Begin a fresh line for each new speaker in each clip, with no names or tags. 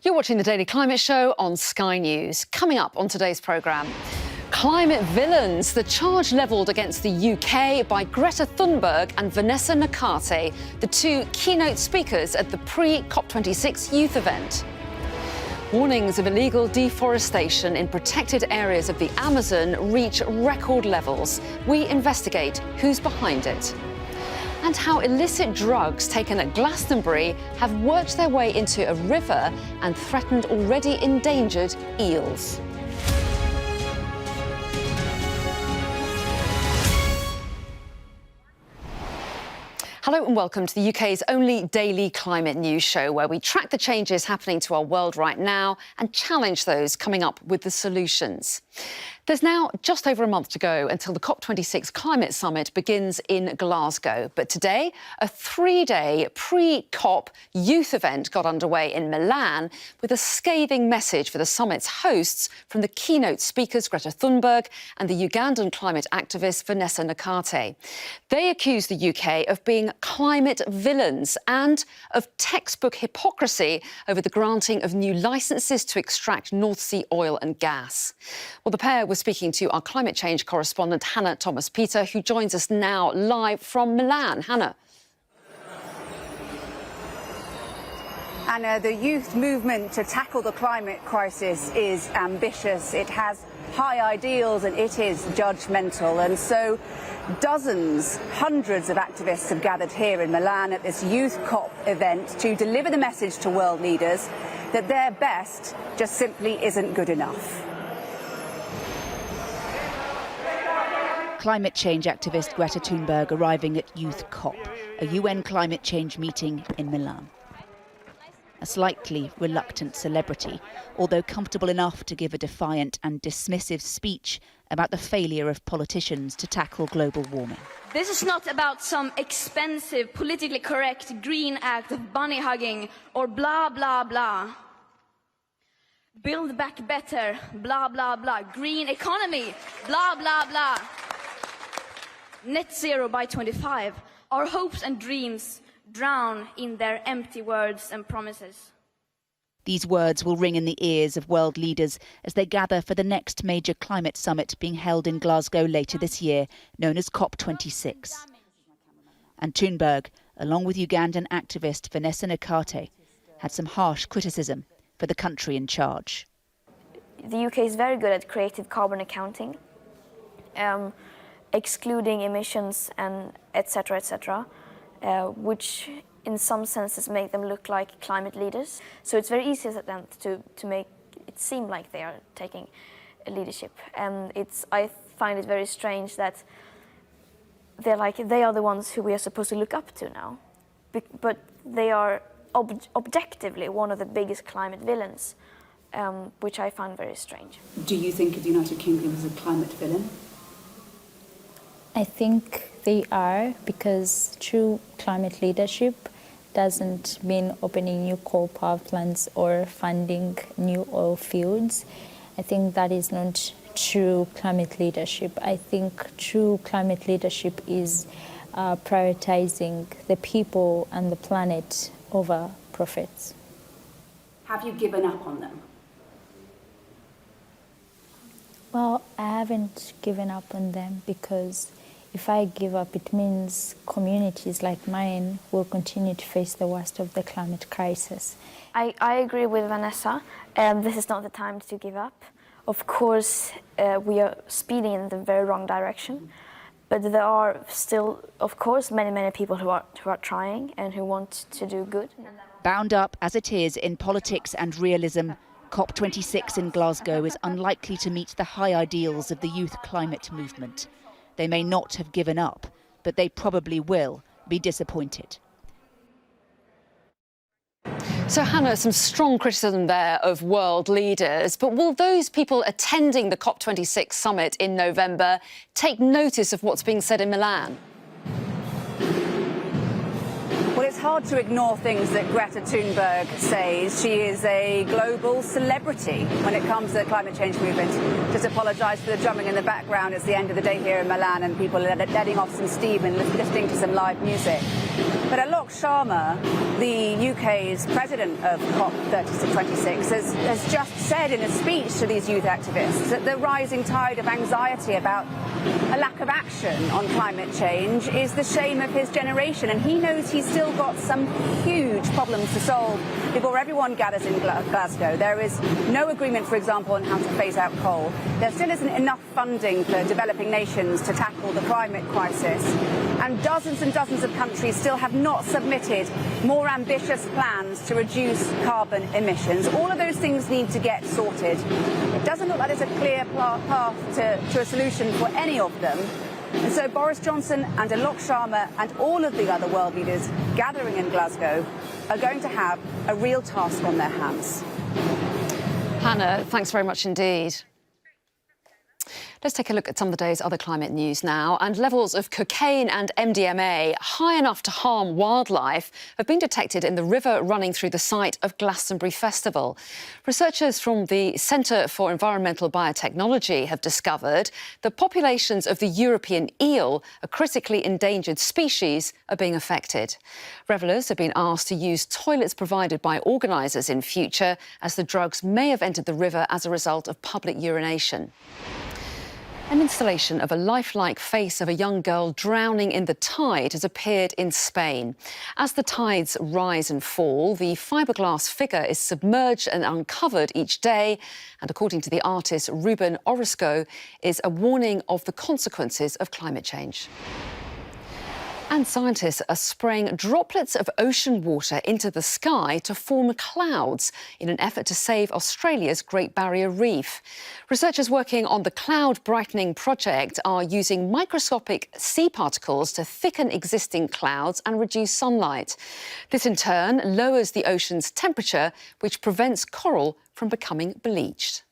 You're watching the Daily Climate Show on Sky News. Coming up on today's programme, climate villains, the charge levelled against the UK by Greta Thunberg and Vanessa Nakate, the two keynote speakers at the pre-COP26 youth event. Warnings of illegal deforestation in protected areas of the Amazon reach record levels. We investigate who's behind it. And how illicit drugs taken at Glastonbury have worked their way into a river and threatened already endangered eels. Hello and welcome to the UK's only daily climate news show, where we track the changes happening to our world right now and challenge those coming up with the solutions. There's now just over a month to go until the COP26 climate summit begins in Glasgow. But today, a three-day pre-COP youth event got underway in Milan with a scathing message for the summit's hosts from the keynote speakers Greta Thunberg and the Ugandan climate activist Vanessa Nakate. They accuse the UK of being climate villains and of textbook hypocrisy over the granting of new licences to extract North Sea oil and gas. Well, the pair were speaking to our climate change correspondent Hannah Thomas-Peter, who joins us now live from Milan. Hannah.
Anna, the youth movement to tackle the climate crisis is ambitious. It has high ideals and it is judgmental. And so dozens, hundreds of activists have gathered here in Milan at this youth COP event to deliver the message to world leaders that their best just simply isn't good enough.
Climate change activist Greta Thunberg arriving at Youth COP, a UN climate change meeting in Milan. A slightly reluctant celebrity, although comfortable enough to give a defiant and dismissive speech about the failure of politicians to tackle global warming.
This is not about some expensive, politically correct green act of bunny hugging or blah, blah, blah. Build back better, blah, blah, blah. Green economy, blah, blah, blah. Net zero by 25. Our hopes and dreams drown in their empty words and promises.
These words will ring in the ears of world leaders as they gather for the next major climate summit being held in Glasgow later this year, known as COP26. And Thunberg, along with Ugandan activist Vanessa Nakate, had some harsh criticism for the country in charge.
The UK is very good at creative carbon accounting, excluding emissions and etc., which in some senses make them look like climate leaders. So it's very easy for them to make it seem like they are taking leadership. And I find it very strange that they are the ones who we are supposed to look up to now. But they are objectively one of the biggest climate villains, which I find very strange.
Do you think of the United Kingdom as a climate villain?
I think they are, because true climate leadership doesn't mean opening new coal power plants or funding new oil fields. I think that is not true climate leadership. I think true climate leadership is prioritizing the people and the planet over profits.
Have you given up on them?
Well, I haven't given up on them, because if I give up, it means communities like mine will continue to face the worst of the climate crisis.
I agree with Vanessa. This is not the time to give up. Of course, we are speeding in the very wrong direction, but there are still, of course, many people who are trying and who want to do good.
Bound up as it is in politics and realism, COP26 in Glasgow is unlikely to meet the high ideals of the youth climate movement. They may not have given up, but they probably will be disappointed.
So, Hannah, some strong criticism there of world leaders. But will those people attending the COP26 summit in November take notice of what's being said in Milan?
Well, it's hard to ignore things that Greta Thunberg says. She is a global celebrity when it comes to the climate change movement. Just apologise for the drumming in the background. It's the end of the day here in Milan and people are letting off some steam and listening to some live music. But Alok Sharma, the UK's president of COP26, has just said in a speech to these youth activists that the rising tide of anxiety about a lack of action on climate change is the shame of his generation, and he knows he's still got some huge problems to solve before everyone gathers in Glasgow. There is no agreement, for example, on how to phase out coal. There still isn't enough funding for developing nations to tackle the climate crisis, and dozens of countries still have not submitted more ambitious plans to reduce carbon emissions. All of those things need to get sorted. It doesn't look like there's a clear path to a solution for any of them. And so Boris Johnson and Alok Sharma and all of the other world leaders gathering in Glasgow are going to have a real task on their hands.
Hannah, thanks very much indeed. Let's take a look at some of the day's other climate news now. And levels of cocaine and MDMA high enough to harm wildlife have been detected in the river running through the site of Glastonbury Festival. Researchers from the Centre for Environmental Biotechnology have discovered that populations of the European eel, a critically endangered species, are being affected. Revellers have been asked to use toilets provided by organisers in future, as the drugs may have entered the river as a result of public urination. An installation of a lifelike face of a young girl drowning in the tide has appeared in Spain. As the tides rise and fall, the fiberglass figure is submerged and uncovered each day, and according to the artist Ruben Orozco, is a warning of the consequences of climate change. And scientists are spraying droplets of ocean water into the sky to form clouds in an effort to save Australia's Great Barrier Reef. Researchers working on the Cloud Brightening Project are using microscopic sea particles to thicken existing clouds and reduce sunlight. This in turn lowers the ocean's temperature, which prevents coral from becoming bleached.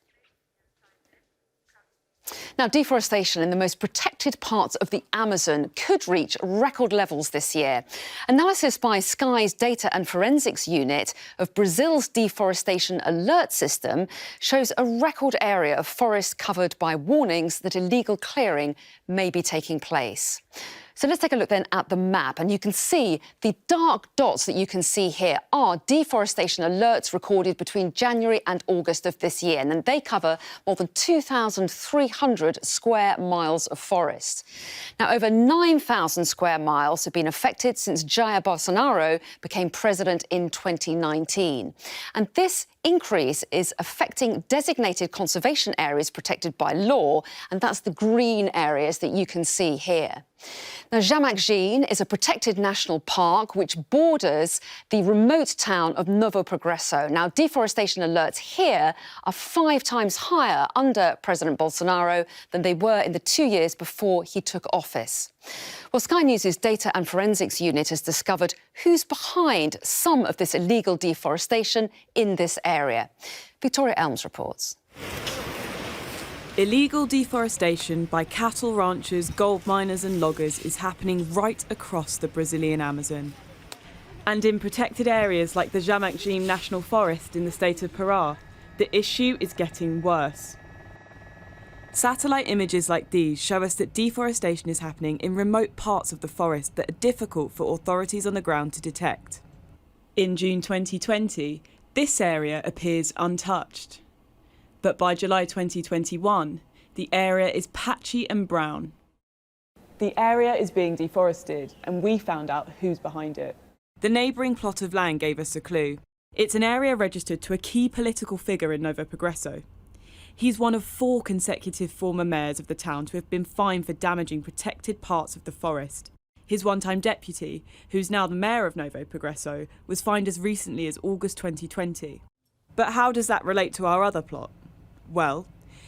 Now, deforestation in the most protected parts of the Amazon could reach record levels this year. Analysis by Sky's Data and Forensics Unit of Brazil's deforestation alert system shows a record area of forest covered by warnings that illegal clearing may be taking place. So let's take a look then at the map, and you can see the dark dots that you can see here are deforestation alerts recorded between January and August of this year, and they cover more than 2,300 square miles of forest. Now, over 9,000 square miles have been affected since Jair Bolsonaro became president in 2019. And this increase is affecting designated conservation areas protected by law, and that's the green areas that you can see here. Now, Jamak is a protected national park which borders the remote town of Novo Progresso. Now, deforestation alerts here are 5 times higher under President Bolsonaro than they were in the 2 years before he took office. Well, Sky News' Data and Forensics Unit has discovered who's behind some of this illegal deforestation in this area. Victoria Elms reports.
Illegal deforestation by cattle ranchers, gold miners and loggers is happening right across the Brazilian Amazon. And in protected areas like the Jamak National Forest in the state of Pará, the issue is getting worse. Satellite images like these show us that deforestation is happening in remote parts of the forest that are difficult for authorities on the ground to detect. In June 2020, this area appears untouched. But by July 2021, the area is patchy and brown. The area is being deforested, and we found out who's behind it. The neighbouring plot of land gave us a clue. It's an area registered to a key political figure in Novo Progresso. He's one of 4 consecutive former mayors of the town to have been fined for damaging protected parts of the forest. His one-time deputy, who's now the mayor of Novo Progresso, was fined as recently as August 2020. But how does that relate to our other plot? Well,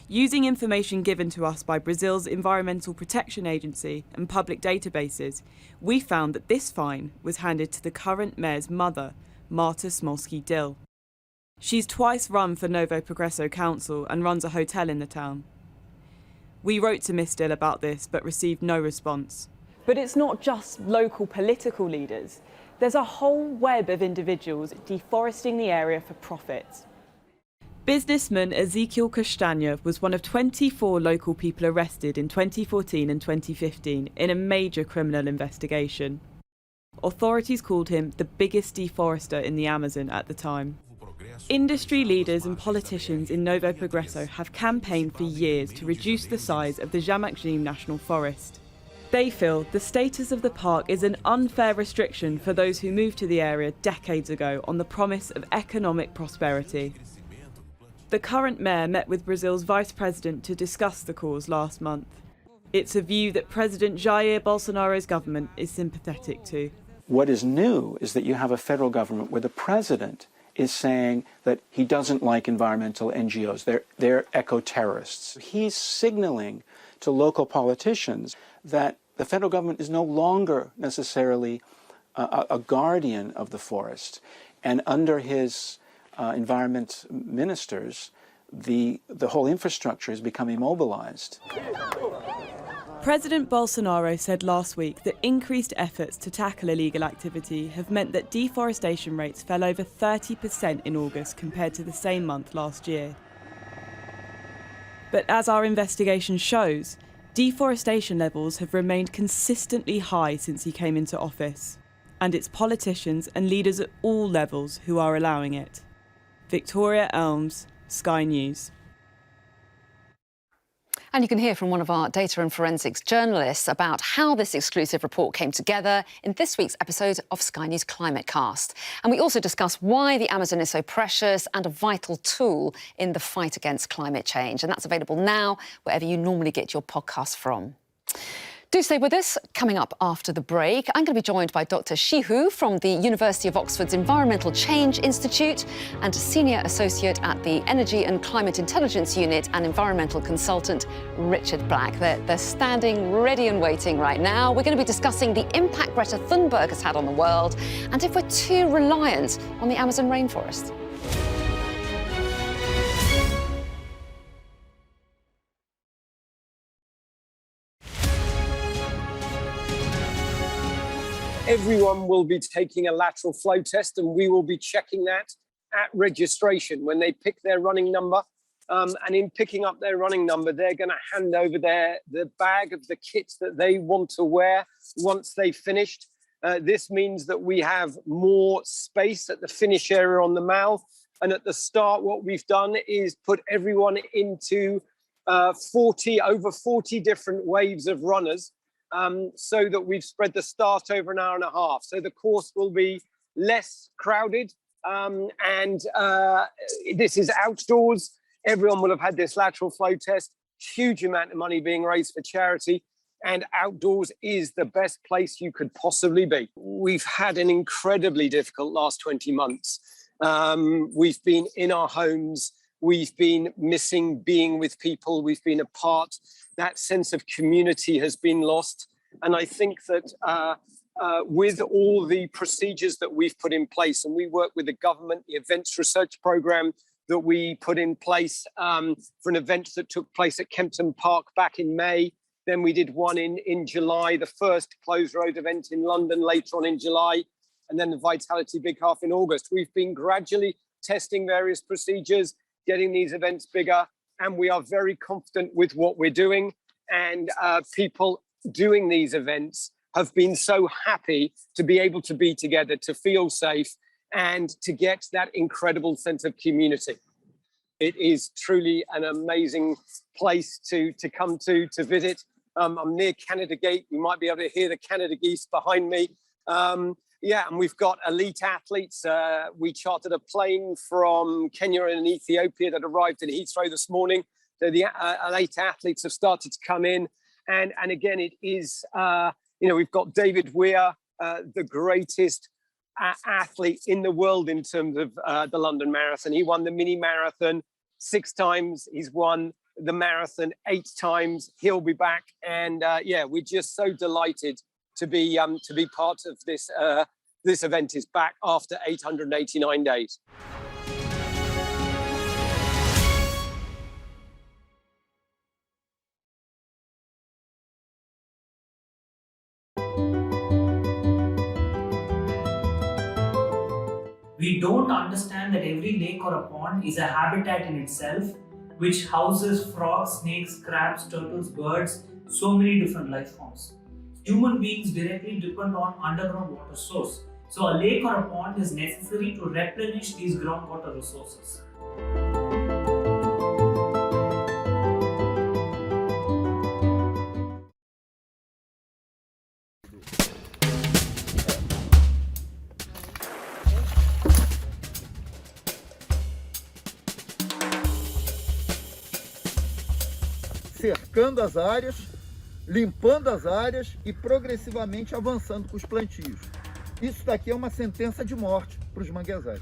using information given to us by Brazil's Environmental Protection Agency and public databases, we found that this fine was handed to the current mayor's mother, Marta Smolsky-Dill. She's twice run for Novo Progresso Council and runs a hotel in the town. We wrote to Miss Dill about this but received no response. But it's not just local political leaders. There's a whole web of individuals deforesting the area for profit. Businessman Ezequiel Castanha was one of 24 local people arrested in 2014 and 2015 in a major criminal investigation. Authorities called him the biggest deforester in the Amazon at the time. Industry leaders and politicians in Novo Progresso have campaigned for years to reduce the size of the Jamakjim National Forest. They feel the status of the park is an unfair restriction for those who moved to the area decades ago on the promise of economic prosperity. The current mayor met with Brazil's vice president to discuss the cause last month. It's a view that President Jair Bolsonaro's government is sympathetic to.
What is new is that you have a federal government where the president is saying that he doesn't like environmental NGOs. They're eco-terrorists. He's signaling to local politicians that the federal government is no longer necessarily a guardian of the forest. And under his environment ministers, the whole infrastructure is becoming immobilized.
President Bolsonaro said last week that increased efforts to tackle illegal activity have meant that deforestation rates fell over 30% in August compared to the same month last year. But as our investigation shows, deforestation levels have remained consistently high since he came into office, and it's politicians and leaders at all levels who are allowing it. Victoria Elms, Sky News.
And you can hear from one of our data and forensics journalists about how this exclusive report came together in this week's episode of Sky News Climate Cast. And we also discuss why the Amazon is so precious and a vital tool in the fight against climate change. And that's available now wherever you normally get your podcasts from. Do stay with us. Coming up after the break, I'm going to be joined by Dr. Shihu from the University of Oxford's Environmental Change Institute and a Senior Associate at the Energy and Climate Intelligence Unit and environmental consultant Richard Black. They're standing ready and waiting right now. We're going to be discussing the impact Greta Thunberg has had on the world and if we're too reliant on the Amazon rainforest.
Everyone will be taking a lateral flow test, and we will be checking that at registration when they pick their running number. And in picking up their running number, they're going to hand over the bag of the kit that they want to wear once they've finished. This means that we have more space at the finish area on the mouth. And at the start, what we've done is put everyone into over 40 different waves of runners. So that we've spread the start over an hour and a half. So the course will be less crowded and this is outdoors. Everyone will have had this lateral flow test, huge amount of money being raised for charity, and outdoors is the best place you could possibly be. We've had an incredibly difficult last 20 months. We've been in our homes. We've been missing being with people. We've been apart. That sense of community has been lost. And I think that with all the procedures that we've put in place, and we work with the government, the events research program that we put in place for an event that took place at Kempton Park back in May. Then we did one in July, the first closed road event in London later on in July, and then the Vitality Big Half in August. We've been gradually testing various procedures, getting these events bigger, and we are very confident with what we're doing. And people doing these events have been so happy to be able to be together, to feel safe, and to get that incredible sense of community. It is truly an amazing place to come to visit. I'm near Canada Gate. You might be able to hear the Canada geese behind me. And we've got elite athletes. We chartered a plane from Kenya and Ethiopia that arrived in Heathrow this morning. So the elite athletes have started to come in. And again, it is, we've got David Weir, the greatest athlete in the world in terms of the London Marathon. He won the mini marathon 6 times. He's won the marathon 8 times. He'll be back. And we're just so delighted to be part of this. This event is back after 889 days.
We don't understand that every lake or a pond is a habitat in itself, which houses frogs, snakes, crabs, turtles, birds, so many different life forms. human beings directly depend on underground water source. So a lake or a pond is necessary to replenish these groundwater resources.
Cercando as áreas, limpando as áreas e progressivamente avançando com os plantios. Isso daqui é uma sentença de morte para os manguezais.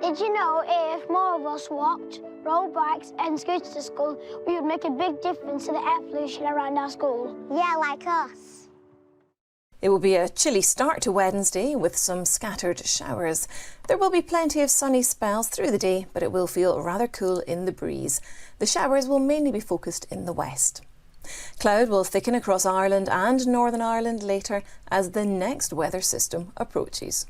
Did you know if more of us walked, rode bikes and scooted to school, we would make a big difference to the air pollution around our school? Yeah, like us.
It will be a chilly start to Wednesday with some scattered showers. There will be plenty of sunny spells through the day, but it will feel rather cool in the breeze. The showers will mainly be focused in the west. Cloud will thicken across Ireland and Northern Ireland later as the next weather system approaches.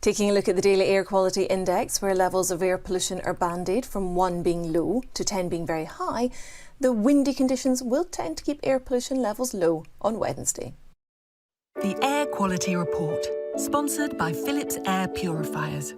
Taking a look at the Daily Air Quality Index, where levels of air pollution are bandied from 1 being low to 10 being very high, the windy conditions will tend to keep air pollution levels low on Wednesday.
The Air Quality Report, sponsored by Philips Air Purifiers.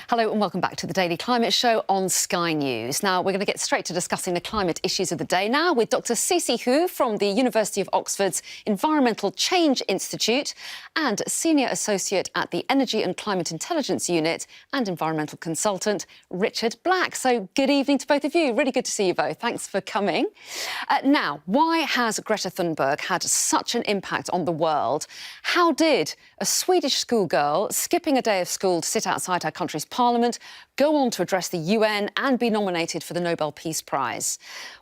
Hello and welcome back to the Daily Climate Show on Sky News. Now, we're going to get straight to discussing the climate issues of the day now with Dr. Cece Hu from the University of Oxford's Environmental Change Institute and Senior Associate at the Energy and Climate Intelligence Unit and environmental consultant Richard Black. So good evening to both of you. Really good to see you both. Thanks for coming. Now, why has Greta Thunberg had such an impact on the world? How did a Swedish schoolgirl skipping a day of school to sit outside her country's Parliament go on to address the UN and be nominated for the Nobel Peace Prize?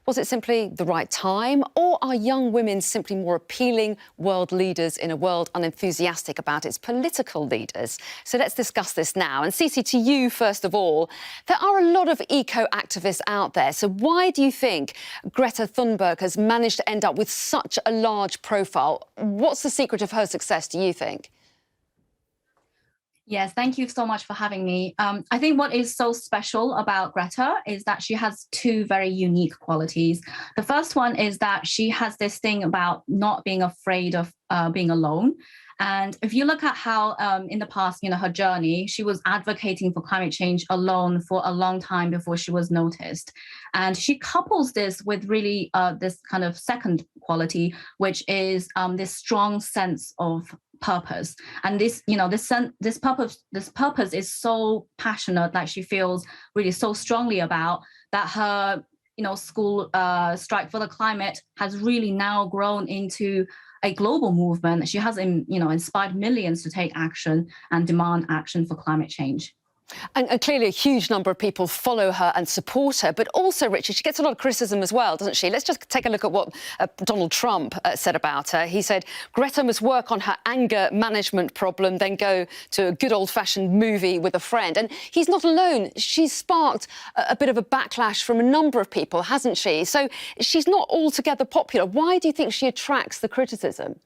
Was it simply the right time, or are young women simply more appealing world leaders in a world unenthusiastic about its political leaders? So let's discuss this now. And Cece, to you first of all, there are a lot of eco-activists out there. So why do you think Greta Thunberg has managed to end up with such a large profile? What's the secret of her success, do you think?
Yes, thank you so much for having me. I think what is so special about Greta is that she has two very unique qualities. The first one is that she has this thing about not being afraid of being alone. And if you look at how in the past, her journey, she was advocating for climate change alone for a long time before she was noticed. And she couples this with really this kind of second quality, which is this strong sense of purpose. And this purpose is so passionate that she feels really so strongly about that her school strike for the climate has really now grown into a global movement. She has inspired millions to take action and demand action for climate change.
And clearly a huge number of people follow her and support her. But also, Richard, she gets a lot of criticism as well, doesn't she? Let's just take a look at what Donald Trump said about her. He said, Greta must work on her anger management problem, then go to a good old-fashioned movie with a friend. And he's not alone. She's sparked a bit of a backlash from a number of people, hasn't she? So she's not altogether popular. Why do you think she attracts the criticism?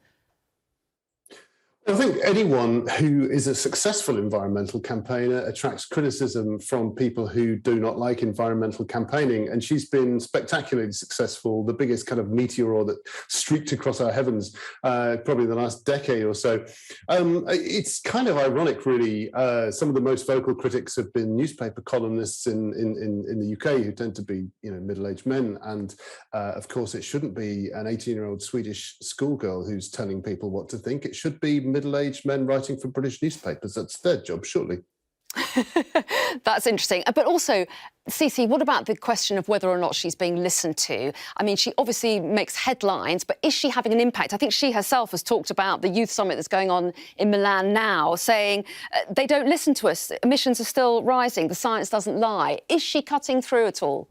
I think anyone who is a successful environmental campaigner attracts criticism from people who do not like environmental campaigning. And she's been spectacularly successful, the biggest kind of meteor that streaked across our heavens probably in the last decade or so. It's kind of ironic, really. Some of the most vocal critics have been newspaper columnists in the UK who tend to be middle-aged men. And of course, it shouldn't be an 18-year-old Swedish schoolgirl who's telling people what to think. It should be middle-aged men writing for British newspapers. That's their job, surely.
That's interesting. But also, Cece, what about the question of whether or not she's being listened to? I mean, she obviously makes headlines, but is she having an impact? I think she herself has talked about the youth summit that's going on in Milan now, saying they don't listen to us. Emissions are still rising. The science doesn't lie. Is she cutting through at all?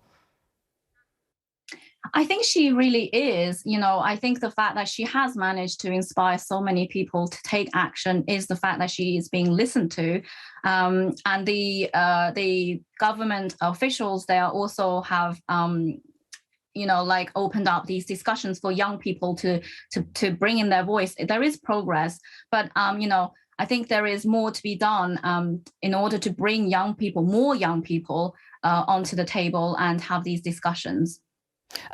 I think she really is. I think the fact that she has managed to inspire so many people to take action is the fact that she is being listened to. And the government officials there also have, opened up these discussions for young people to bring in their voice. There is progress, but, I think there is more to be done in order to bring more young people onto the table and have these discussions.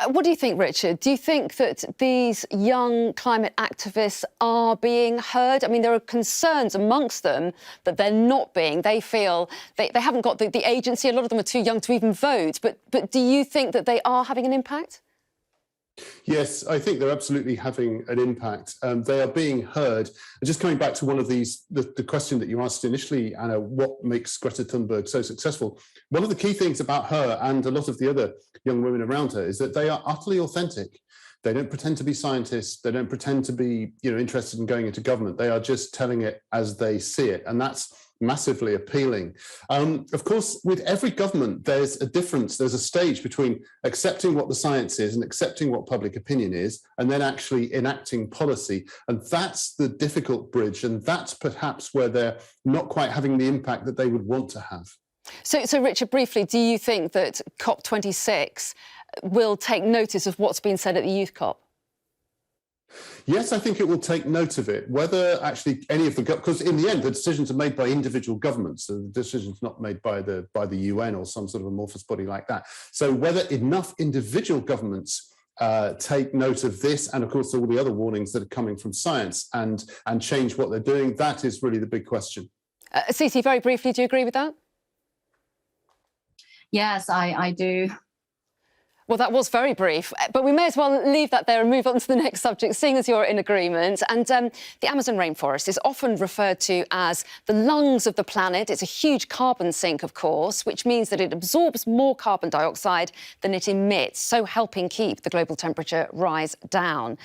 What do you think, Richard? Do you think that these young climate activists are being heard? I mean, there are concerns amongst them that they're not being. They feel they haven't got the agency. A lot of them are too young to even vote. But do you think that they are having an impact?
Yes, I think they're absolutely having an impact. They are being heard. And just coming back to one of these, the question that you asked initially, Anna, what makes Greta Thunberg so successful? One of the key things about her and a lot of the other young women around her is that they are utterly authentic. They don't pretend to be scientists. They don't pretend to be, interested in going into government. They are just telling it as they see it. And that's massively appealing. Of course, with every government, there's a difference. There's a stage between accepting what the science is and accepting what public opinion is, and then actually enacting policy. And that's the difficult bridge. And that's perhaps where they're not quite having the impact that they would want to have.
So Richard, briefly, do you think that COP26 will take notice of what's been said at the Youth COP?
Yes, I think it will take note of it. Whether actually any of the, because in the end, the decisions are made by individual governments. So the decision's not made by the UN or some sort of amorphous body like that. So whether enough individual governments take note of this, and of course all the other warnings that are coming from science, and change what they're doing, that is really the big question.
Cece, very briefly, do you agree with that?
Yes, I do.
Well, that was very brief, but we may as well leave that there and move on to the next subject, seeing as you're in agreement. And the Amazon rainforest is often referred to as the lungs of the planet. It's a huge carbon sink, of course, which means that it absorbs more carbon dioxide than it emits, so helping keep the global temperature rise down.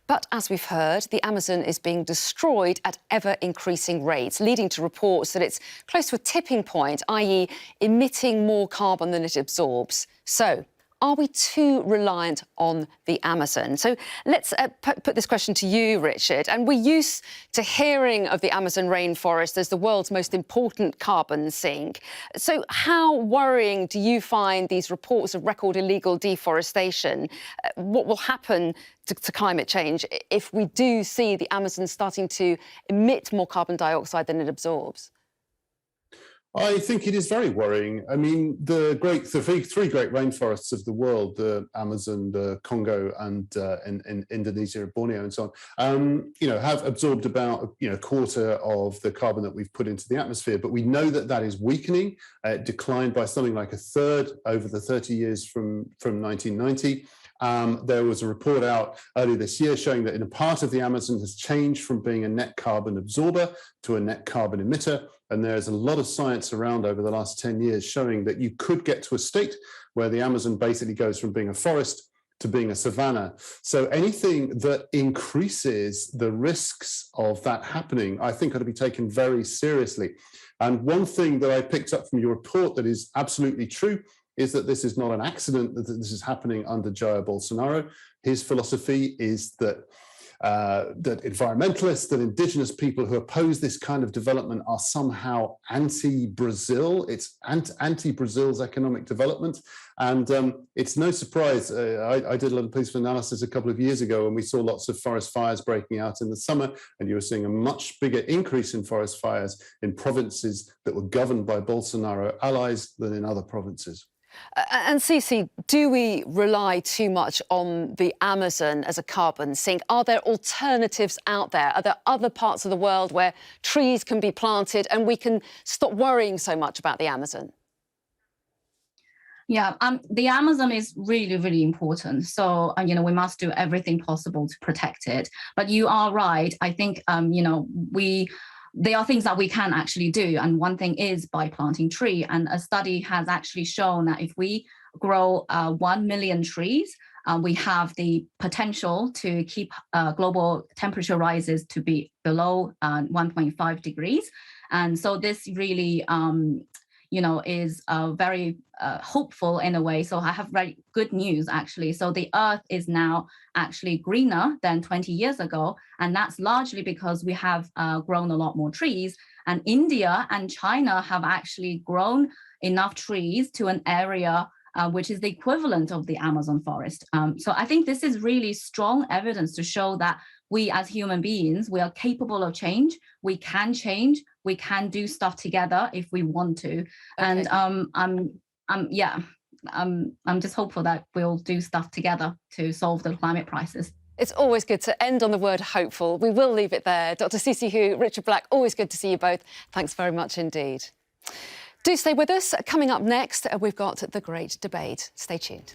But as we've heard, the Amazon is being destroyed at ever-increasing rates, leading to reports that it's close to a tipping point, i.e. emitting more carbon than it absorbs. So, are we too reliant on the Amazon? So let's put this question to you, Richard. And we're used to hearing of the Amazon rainforest as the world's most important carbon sink. So how worrying do you find these reports of record illegal deforestation? What will happen to climate change if we do see the Amazon starting to emit more carbon dioxide than it absorbs?
I think it is very worrying. I mean, the three great rainforests of the world, the Amazon, the Congo, and in Indonesia, Borneo, and so on, have absorbed about a quarter of the carbon that we've put into the atmosphere. But we know that that is weakening. It declined by something like a third over the 30 years from 1990. There was a report out earlier this year showing that in a part of the Amazon has changed from being a net carbon absorber to a net carbon emitter. And there's a lot of science around over the last 10 years showing that you could get to a state where the Amazon basically goes from being a forest to being a savanna. So anything that increases the risks of that happening, I think ought to be taken very seriously. And one thing that I picked up from your report that is absolutely true is that this is not an accident, that this is happening under Jair Bolsonaro. His philosophy is that environmentalists, that indigenous people who oppose this kind of development are somehow anti-Brazil. It's anti-Brazil's economic development. And it's no surprise. I did a little piece of analysis a couple of years ago, and we saw lots of forest fires breaking out in the summer, and you were seeing a much bigger increase in forest fires in provinces that were governed by Bolsonaro allies than in other provinces.
And Cece, do we rely too much on the Amazon as a carbon sink? Are there alternatives out there? Are there other parts of the world where trees can be planted and we can stop worrying so much about the Amazon?
Yeah, the Amazon is really, really important. So, we must do everything possible to protect it. But you are right. I think, there are things that we can actually do. And one thing is by planting tree. And a study has actually shown that if we grow 1 million trees, we have the potential to keep global temperature rises to be below 1.5 degrees. And so this really, is very hopeful in a way. So I have very good news, actually. So the Earth is now actually greener than 20 years ago. And that's largely because we have grown a lot more trees. And India and China have actually grown enough trees to an area which is the equivalent of the Amazon forest. So I think this is really strong evidence to show that we as human beings, we are capable of change. We can change. We can do stuff together if we want to. Okay. And I'm just hopeful that we'll do stuff together to solve the climate crisis.
It's always good to end on the word hopeful. We will leave it there. Dr. Cece Hu, Richard Black, always good to see you both. Thanks very much indeed. Do stay with us. Coming up next, we've got the great debate. Stay tuned.